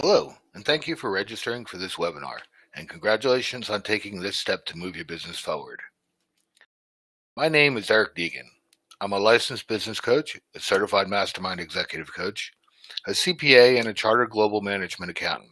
Hello, and thank you for registering for this webinar, and congratulations on taking this step to move your business forward. My name is Eric Deegan. I'm a licensed business coach, a certified mastermind executive coach, a CPA, and a chartered global management accountant.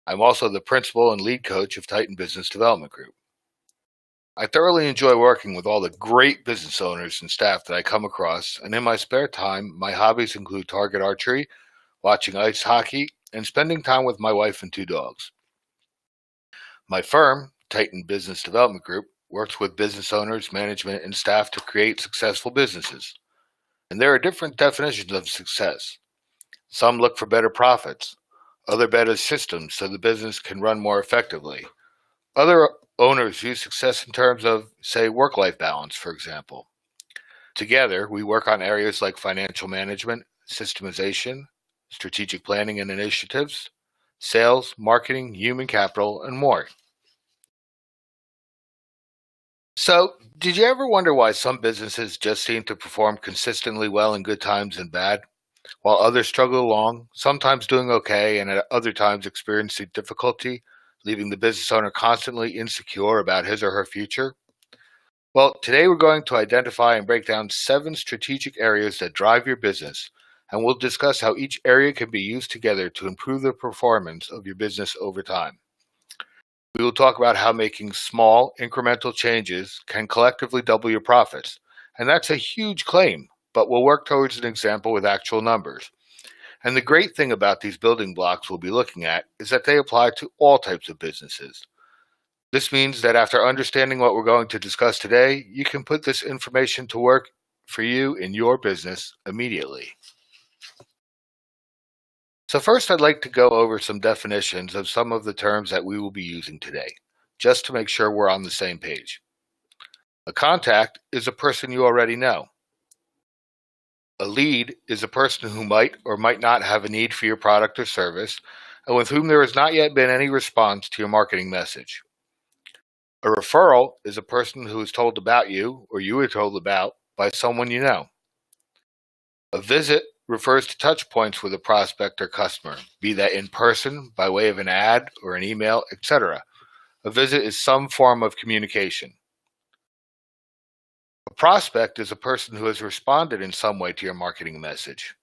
I'm also the principal and lead coach of Titan Business Development Group. I thoroughly enjoy working with all the great business owners and staff that I come across, and in my spare time, my hobbies include target archery, watching ice hockey, and spending time with my wife and 2 dogs. My firm, Titan Business Development Group, works with business owners, management, and staff to create successful businesses. And there are different definitions of success. Some look for better profits, other better systems so the business can run more effectively. Other owners view success in terms of, say, work-life balance, for example. Together, we work on areas like financial management, systemization, strategic planning and initiatives, sales, marketing, human capital, and more. So, did you ever wonder why some businesses just seem to perform consistently well in good times and bad, while others struggle along, sometimes doing okay and at other times experiencing difficulty, leaving the business owner constantly insecure about his or her future? Well, today we're going to identify and break down 7 strategic areas that drive your business, and we'll discuss how each area can be used together to improve the performance of your business over time. We will talk about how making small, incremental changes can collectively double your profits. And that's a huge claim, but we'll work towards an example with actual numbers. And the great thing about these building blocks we'll be looking at is that they apply to all types of businesses. This means that after understanding what we're going to discuss today, you can put this information to work for you in your business immediately. So first, I'd like to go over some definitions of some of the terms that we will be using today, just to make sure we're on the same page. A contact is a person you already know. A lead is a person who might or might not have a need for your product or service, and with whom there has not yet been any response to your marketing message. A referral is a person who is told about you, or you were told about, by someone you know. A visit refers to touch points with a prospect or customer, be that in person, by way of an ad or an email, etc. A visit is some form of communication. A prospect is a person who has responded in some way to your marketing message,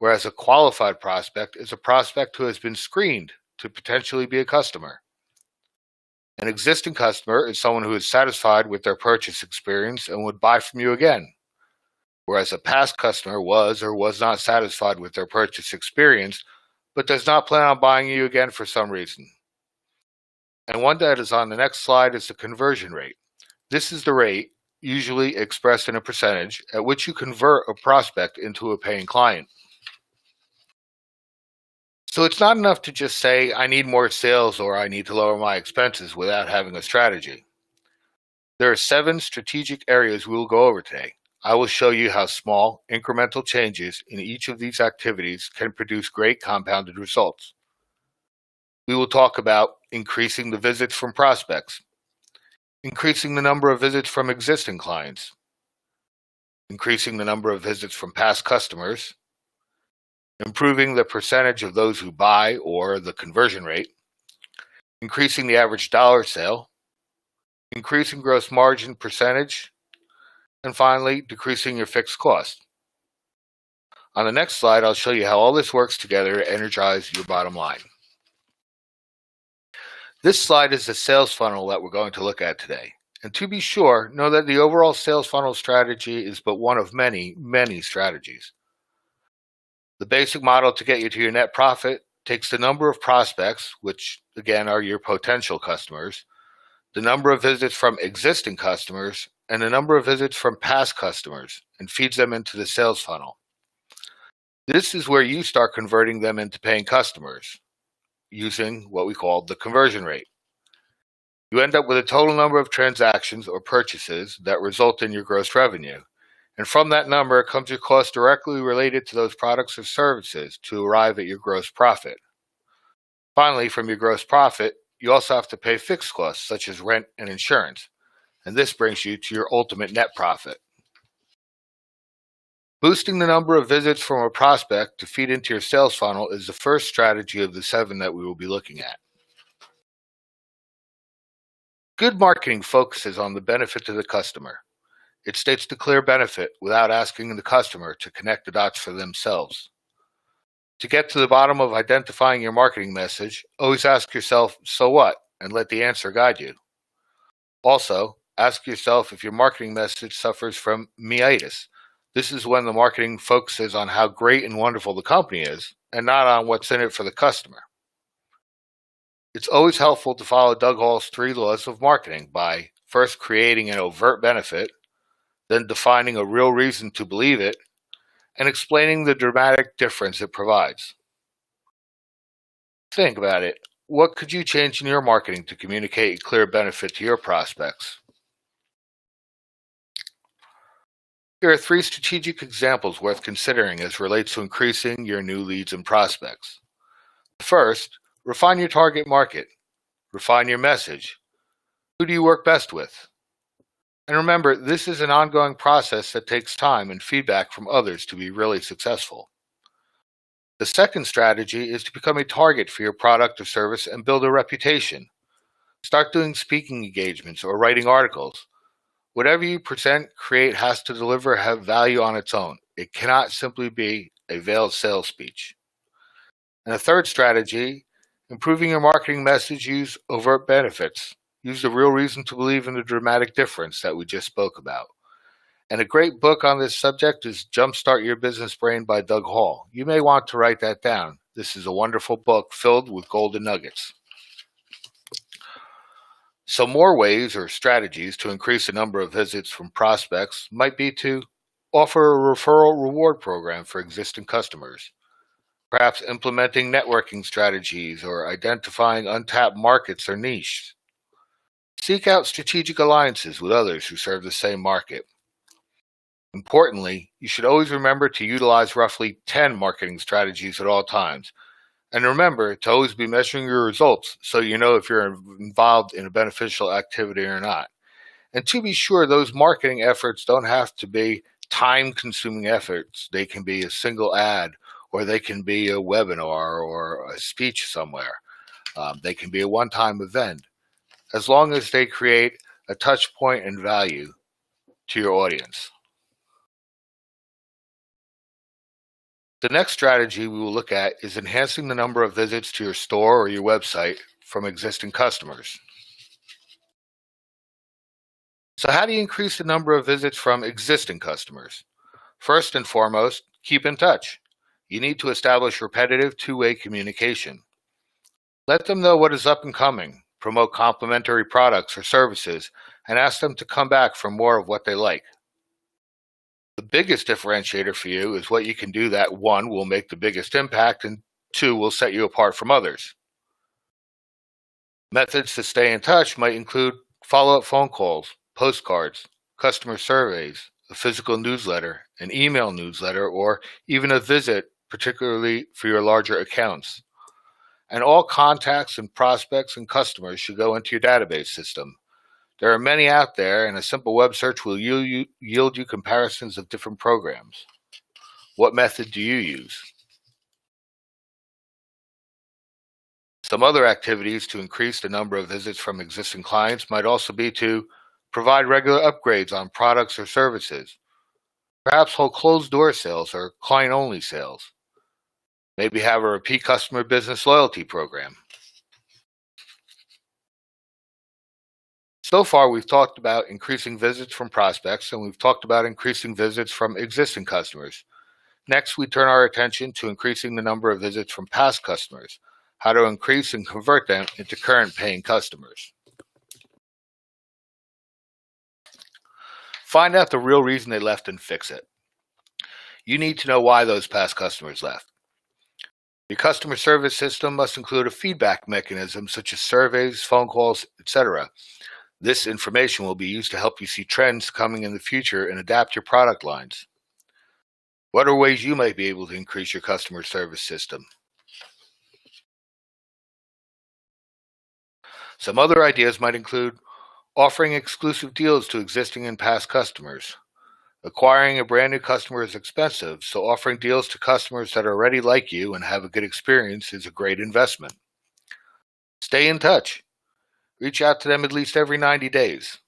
whereas a qualified prospect is a prospect who has been screened to potentially be a customer. An existing customer is someone who is satisfied with their purchase experience and would buy from you again, whereas a past customer was or was not satisfied with their purchase experience, but does not plan on buying you again for some reason. And one that is on the next slide is the conversion rate. This is the rate, usually expressed in a percentage, at which you convert a prospect into a paying client. So it's not enough to just say, I need more sales or I need to lower my expenses without having a strategy. There are 7 strategic areas we will go over today. I will show you how small, incremental changes in each of these activities can produce great compounded results. We will talk about increasing the visits from prospects, increasing the number of visits from existing clients, increasing the number of visits from past customers, improving the percentage of those who buy or the conversion rate, increasing the average dollar sale, increasing gross margin percentage, and finally, decreasing your fixed cost. On the next slide, I'll show you how all this works together to energize your bottom line. This slide is the sales funnel that we're going to look at today. And to be sure, know that the overall sales funnel strategy is but one of many, many strategies. The basic model to get you to your net profit takes the number of prospects, which again are your potential customers, the number of visits from existing customers, and the number of visits from past customers, and feeds them into the sales funnel. This is where you start converting them into paying customers, using what we call the conversion rate. You end up with a total number of transactions or purchases that result in your gross revenue. And from that number comes your cost directly related to those products or services to arrive at your gross profit. Finally, from your gross profit, you also have to pay fixed costs such as rent and insurance. And this brings you to your ultimate net profit. Boosting the number of visits from a prospect to feed into your sales funnel is the first strategy of the 7 that we will be looking at. Good marketing focuses on the benefit to the customer. It states the clear benefit without asking the customer to connect the dots for themselves. To get to the bottom of identifying your marketing message, always ask yourself, so what? And let the answer guide you. Also, ask yourself if your marketing message suffers from meitis. This is when the marketing focuses on how great and wonderful the company is and not on what's in it for the customer. It's always helpful to follow Doug Hall's 3 laws of marketing by first creating an overt benefit, then defining a real reason to believe it, and explaining the dramatic difference it provides. Think about it. What could you change in your marketing to communicate a clear benefit to your prospects? Here are 3 strategic examples worth considering as relates to increasing your new leads and prospects. First, refine your target market. Refine your message. Who do you work best with? And remember, this is an ongoing process that takes time and feedback from others to be really successful. The second strategy is to become a target for your product or service and build a reputation. Start doing speaking engagements or writing articles. Whatever you present, create has to deliver, have value on its own. It cannot simply be a veiled sales speech. And a third strategy, improving your marketing message, use overt benefits. Use the real reason to believe in the dramatic difference that we just spoke about. And a great book on this subject is Jumpstart Your Business Brain by Doug Hall. You may want to write that down. This is a wonderful book filled with golden nuggets. Some more ways or strategies to increase the number of visits from prospects might be to offer a referral reward program for existing customers, perhaps implementing networking strategies or identifying untapped markets or niches. Seek out strategic alliances with others who serve the same market. Importantly, you should always remember to utilize roughly 10 marketing strategies at all times. And remember to always be measuring your results so you know if you're involved in a beneficial activity or not. And to be sure, those marketing efforts don't have to be time-consuming efforts. They can be a single ad, or they can be a webinar or a speech somewhere. They can be a one-time event, as long as they create a touch point and value to your audience. The next strategy we will look at is enhancing the number of visits to your store or your website from existing customers. So how do you increase the number of visits from existing customers? First and foremost, keep in touch. You need to establish repetitive two-way communication. Let them know what is up and coming, promote complementary products or services, and ask them to come back for more of what they like. The biggest differentiator for you is what you can do that, 1, will make the biggest impact, and 2, will set you apart from others. Methods to stay in touch might include follow-up phone calls, postcards, customer surveys, a physical newsletter, an email newsletter, or even a visit, particularly for your larger accounts. And all contacts and prospects and customers should go into your database system. There are many out there, and a simple web search will yield you comparisons of different programs. What method do you use? Some other activities to increase the number of visits from existing clients might also be to provide regular upgrades on products or services. Perhaps hold closed-door sales or client-only sales. Maybe have a repeat customer business loyalty program. So far, we've talked about increasing visits from prospects, and we've talked about increasing visits from existing customers. Next, we turn our attention to increasing the number of visits from past customers, how to increase and convert them into current paying customers. Find out the real reason they left and fix it. You need to know why those past customers left. Your customer service system must include a feedback mechanism such as surveys, phone calls, etc. This information will be used to help you see trends coming in the future and adapt your product lines. What are ways you might be able to increase your customer service system? Some other ideas might include offering exclusive deals to existing and past customers, Acquiring a brand new customer is expensive, so offering deals to customers that already like you and have a good experience is a great investment. Stay in touch. Reach out to them at least every 90 days.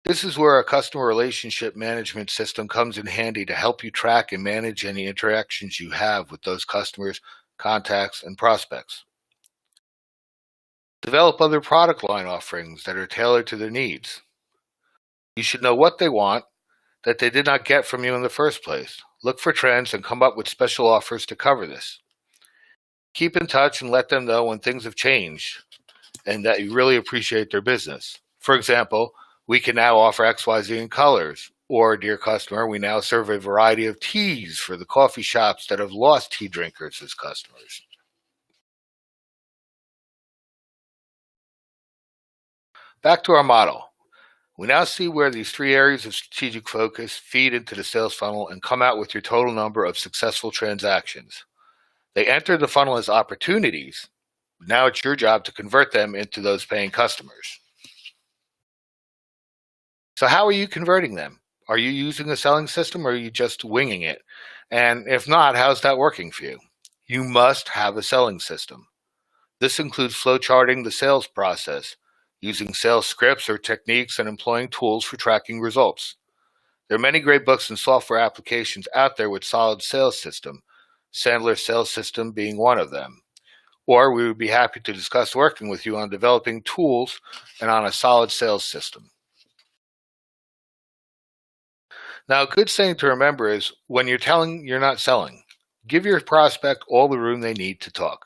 This is where a customer relationship management system comes in handy to help you track and manage any interactions you have with those customers, contacts, and prospects. Develop other product line offerings that are tailored to their needs. You should know what they want that they did not get from you in the first place. Look for trends and come up with special offers to cover this. Keep in touch and let them know when things have changed and that you really appreciate their business. For example, we can now offer XYZ in colors. Or, dear customer, we now serve a variety of teas for the coffee shops that have lost tea drinkers as customers. Back to our model. We now see where these three areas of strategic focus feed into the sales funnel and come out with your total number of successful transactions. They enter the funnel as opportunities. Now it's your job to convert them into those paying customers. So how are you converting them? Are you using a selling system or are you just winging it? And if not, how's that working for you? You must have a selling system. This includes flowcharting the sales process, using sales scripts or techniques, and employing tools for tracking results. There are many great books and software applications out there with solid sales system, Sandler's sales system being one of them. Or we would be happy to discuss working with you on developing tools and on a solid sales system. Now, a good saying to remember is, when you're telling, you're not selling. Give your prospect all the room they need to talk.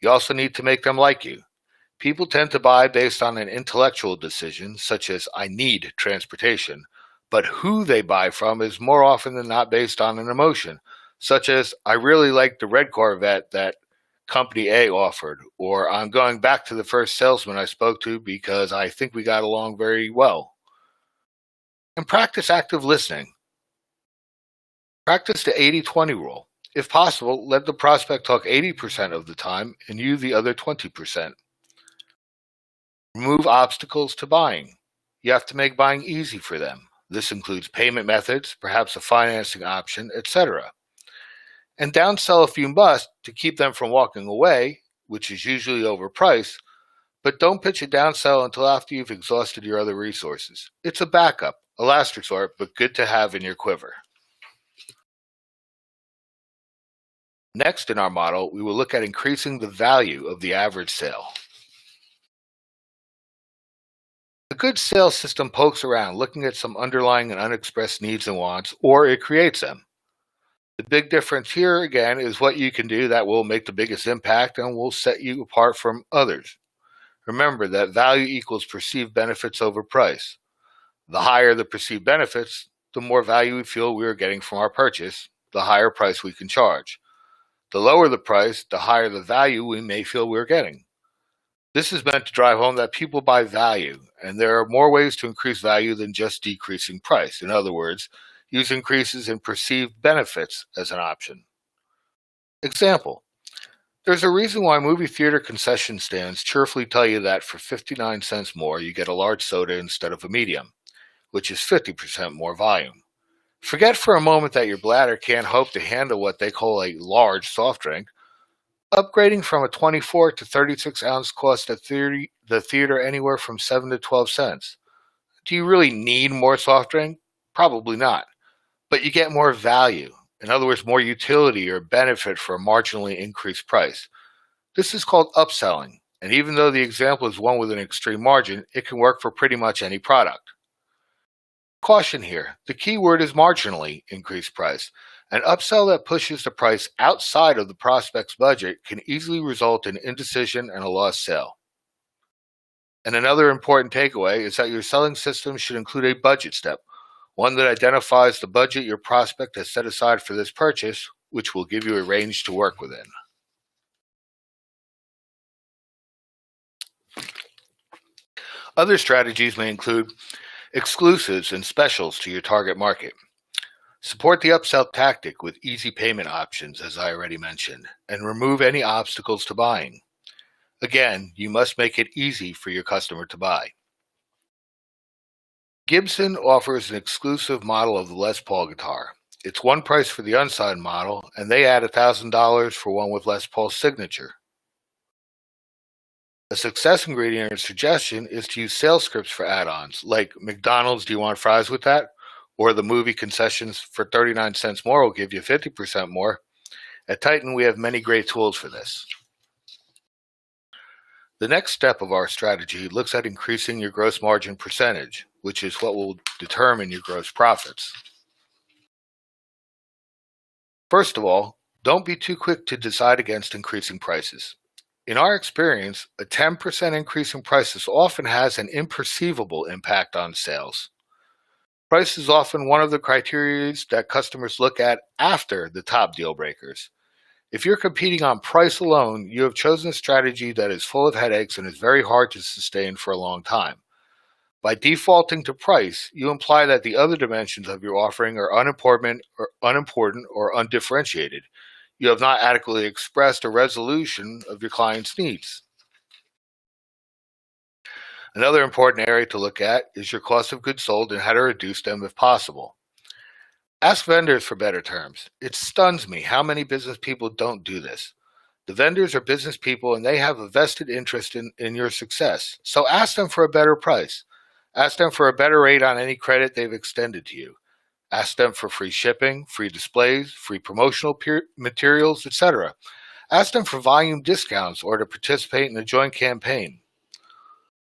You also need to make them like you. People tend to buy based on an intellectual decision, such as I need transportation, but who they buy from is more often than not based on an emotion, such as I really like the red Corvette that company A offered, or I'm going back to the first salesman I spoke to because I think we got along very well. And practice active listening. Practice the 80-20 rule. If possible, let the prospect talk 80% of the time and you the other 20%. Remove obstacles to buying. You have to make buying easy for them. This includes payment methods, perhaps a financing option, etc. And downsell if you must to keep them from walking away, which is usually overpriced, but don't pitch a downsell until after you've exhausted your other resources. It's a backup, a last resort, but good to have in your quiver. Next in our model, we will look at increasing the value of the average sale. A good sales system pokes around looking at some underlying and unexpressed needs and wants, or it creates them. The big difference here, again, is what you can do that will make the biggest impact and will set you apart from others. Remember that value equals perceived benefits over price. The higher the perceived benefits, the more value we feel we are getting from our purchase, the higher price we can charge. The lower the price, the higher the value we may feel we're getting. This is meant to drive home that people buy value, and there are more ways to increase value than just decreasing price. In other words, use increases in perceived benefits as an option. Example: there's a reason why movie theater concession stands cheerfully tell you that for 59 cents more you get a large soda instead of a medium, which is 50% more volume. Forget for a moment that your bladder can't hope to handle what they call a large soft drink. Upgrading from a 24 to 36 ounce costs the theater anywhere from 7 to 12 cents. Do you really need more soft drink? Probably not. But you get more value. In other words, more utility or benefit for a marginally increased price. This is called upselling. And even though the example is one with an extreme margin, it can work for pretty much any product. Caution here, the key word is marginally increased price. An upsell that pushes the price outside of the prospect's budget can easily result in indecision and a lost sale. And another important takeaway is that your selling system should include a budget step, one that identifies the budget your prospect has set aside for this purchase, which will give you a range to work within. Other strategies may include exclusives and specials to your target market. Support the upsell tactic with easy payment options, as I already mentioned, and remove any obstacles to buying. Again, you must make it easy for your customer to buy. Gibson offers an exclusive model of the Les Paul guitar. It's one price for the unsigned model, and they add $1,000 for one with Les Paul's signature. A success ingredient or suggestion is to use sales scripts for add-ons, like McDonald's, do you want fries with that? Or the movie concessions for 39 cents more will give you 50% more. At Titan, we have many great tools for this. The next step of our strategy looks at increasing your gross margin percentage, which is what will determine your gross profits. First of all, don't be too quick to decide against increasing prices. In our experience, a 10% increase in prices often has an imperceivable impact on sales. Price is often one of the criteria that customers look at after the top deal breakers. If you're competing on price alone, you have chosen a strategy that is full of headaches and is very hard to sustain for a long time. By defaulting to price, you imply that the other dimensions of your offering are unimportant or undifferentiated. You have not adequately expressed a resolution of your client's needs. Another important area to look at is your cost of goods sold and how to reduce them if possible. Ask vendors for better terms. It stuns me how many business people don't do this. The vendors are business people and they have a vested interest in your success. So ask them for a better price. Ask them for a better rate on any credit they've extended to you. Ask them for free shipping, free displays, free promotional materials, etc. Ask them for volume discounts or to participate in a joint campaign.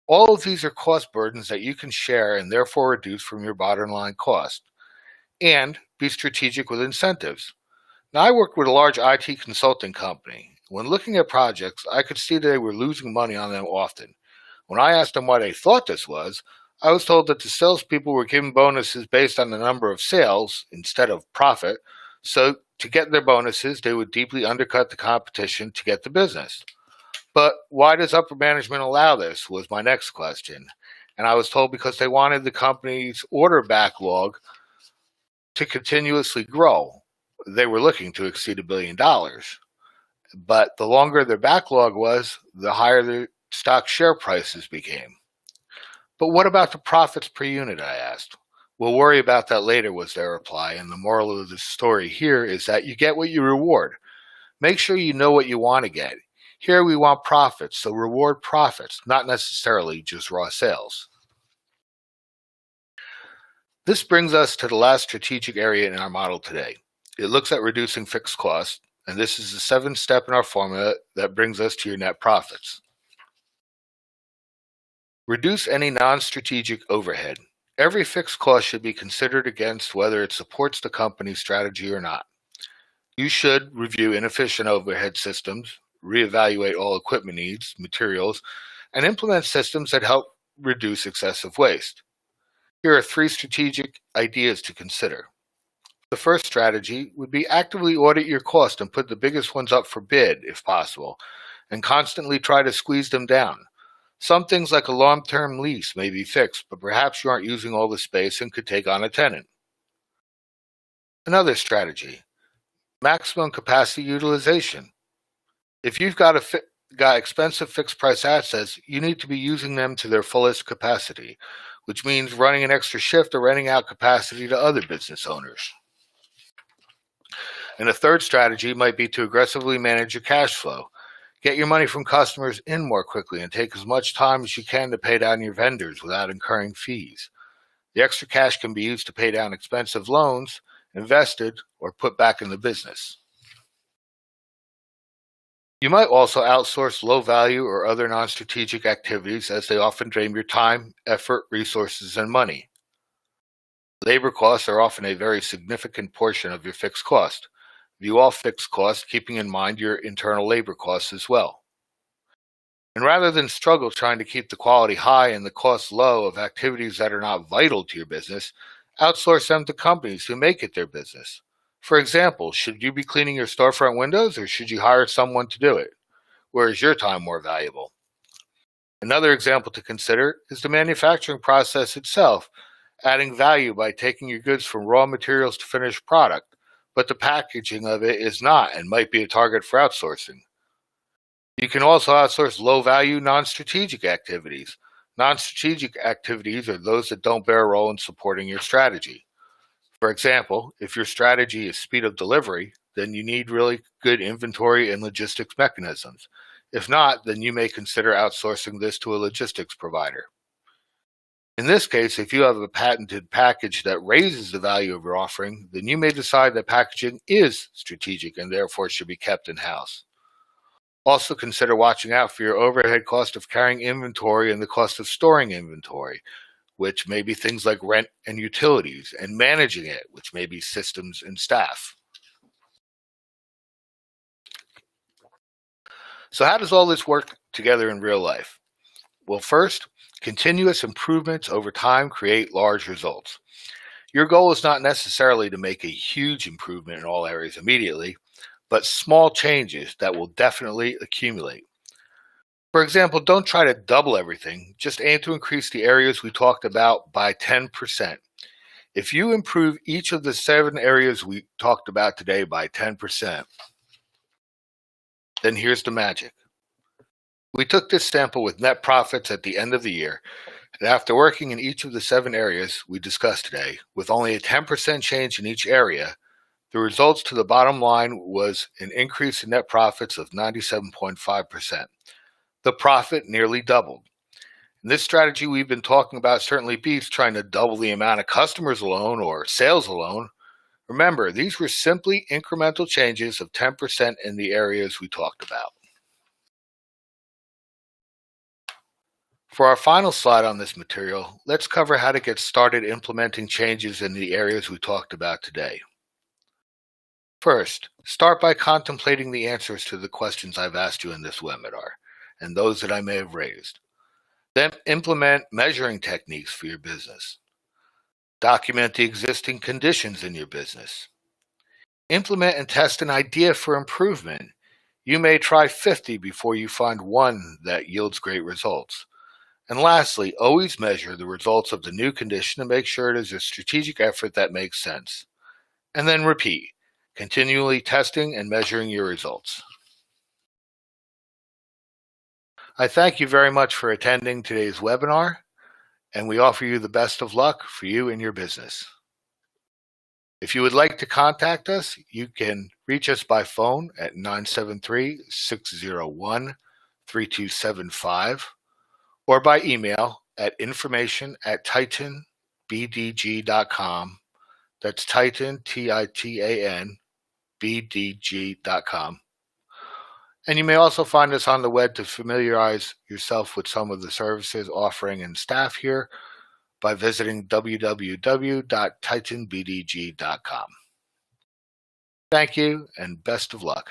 All of these are cost burdens that you can share and therefore reduce from your bottom line cost. And be strategic with incentives. Now, I worked with a large IT consulting company. When looking at projects, I could see that they were losing money on them often. When I asked them why they thought this was, I was told that the salespeople were given bonuses based on the number of sales instead of profit. So to get their bonuses, they would deeply undercut the competition to get the business. But why does upper management allow this was my next question. And I was told because they wanted the company's order backlog to continuously grow. They were looking to exceed $1 billion. But the longer their backlog was, the higher the stock share prices became. But what about the profits per unit, I asked. We'll worry about that later, was their reply. And the moral of the story here is that you get what you reward. Make sure you know what you want to get. Here we want profits, so reward profits, not necessarily just raw sales. This brings us to the last strategic area in our model today. It looks at reducing fixed costs, and this is the 7th step in our formula that brings us to your net profits. Reduce any non-strategic overhead. Every fixed cost should be considered against whether it supports the company's strategy or not. You should review inefficient overhead systems, reevaluate all equipment needs, materials, and implement systems that help reduce excessive waste. Here are 3 strategic ideas to consider. The first strategy would be actively audit your cost and put the biggest ones up for bid, if possible, and constantly try to squeeze them down. Some things like a long-term lease may be fixed, but perhaps you aren't using all the space and could take on a tenant. Another strategy, maximum capacity utilization. If you've got expensive fixed price assets, you need to be using them to their fullest capacity, which means running an extra shift or renting out capacity to other business owners. And a third strategy might be to aggressively manage your cash flow. Get your money from customers in more quickly and take as much time as you can to pay down your vendors without incurring fees. The extra cash can be used to pay down expensive loans, invested, or put back in the business. You might also outsource low-value or other non-strategic activities as they often drain your time, effort, resources, and money. Labor costs are often a very significant portion of your fixed cost. View all fixed costs, keeping in mind your internal labor costs as well. And rather than struggle trying to keep the quality high and the cost low of activities that are not vital to your business, outsource them to companies who make it their business. For example, should you be cleaning your storefront windows or should you hire someone to do it? Where is your time more valuable? Another example to consider is the manufacturing process itself, adding value by taking your goods from raw materials to finished product, but the packaging of it is not and might be a target for outsourcing. You can also outsource low-value, non-strategic activities. Non-strategic activities are those that don't bear a role in supporting your strategy. For example, if your strategy is speed of delivery, then you need really good inventory and logistics mechanisms. If not, then you may consider outsourcing this to a logistics provider. In this case, if you have a patented package that raises the value of your offering, then you may decide that packaging is strategic and therefore should be kept in-house. Also consider watching out for your overhead cost of carrying inventory and the cost of storing inventory, which may be things like rent and utilities, and managing it, which may be systems and staff. So how does all this work together in real life? Well, first, continuous improvements over time create large results. Your goal is not necessarily to make a huge improvement in all areas immediately, but small changes that will definitely accumulate. For example, don't try to double everything, just aim to increase the areas we talked about by 10%. If you improve each of the 7 areas we talked about today by 10%, then here's the magic. We took this sample with net profits at the end of the year, and after working in each of the 7 areas we discussed today, with only a 10% change in each area, the results to the bottom line was an increase in net profits of 97.5%. The profit nearly doubled. And this strategy we've been talking about certainly beats trying to double the amount of customers alone or sales alone. Remember, these were simply incremental changes of 10% in the areas we talked about. For our final slide on this material, let's cover how to get started implementing changes in the areas we talked about today. First, start by contemplating the answers to the questions I've asked you in this webinar, and those that I may have raised. Then implement measuring techniques for your business. Document the existing conditions in your business. Implement and test an idea for improvement. You may try 50 before you find one that yields great results. And lastly, always measure the results of the new condition to make sure it is a strategic effort that makes sense. And then repeat, continually testing and measuring your results. I thank you very much for attending today's webinar, and we offer you the best of luck for you and your business. If you would like to contact us, you can reach us by phone at 973-601-3275 or by email at information@titanbdg.com. That's Titan, Titan, BDG.com. And you may also find us on the web to familiarize yourself with some of the services, offering, and staff here by visiting www.titanbdg.com. Thank you and best of luck.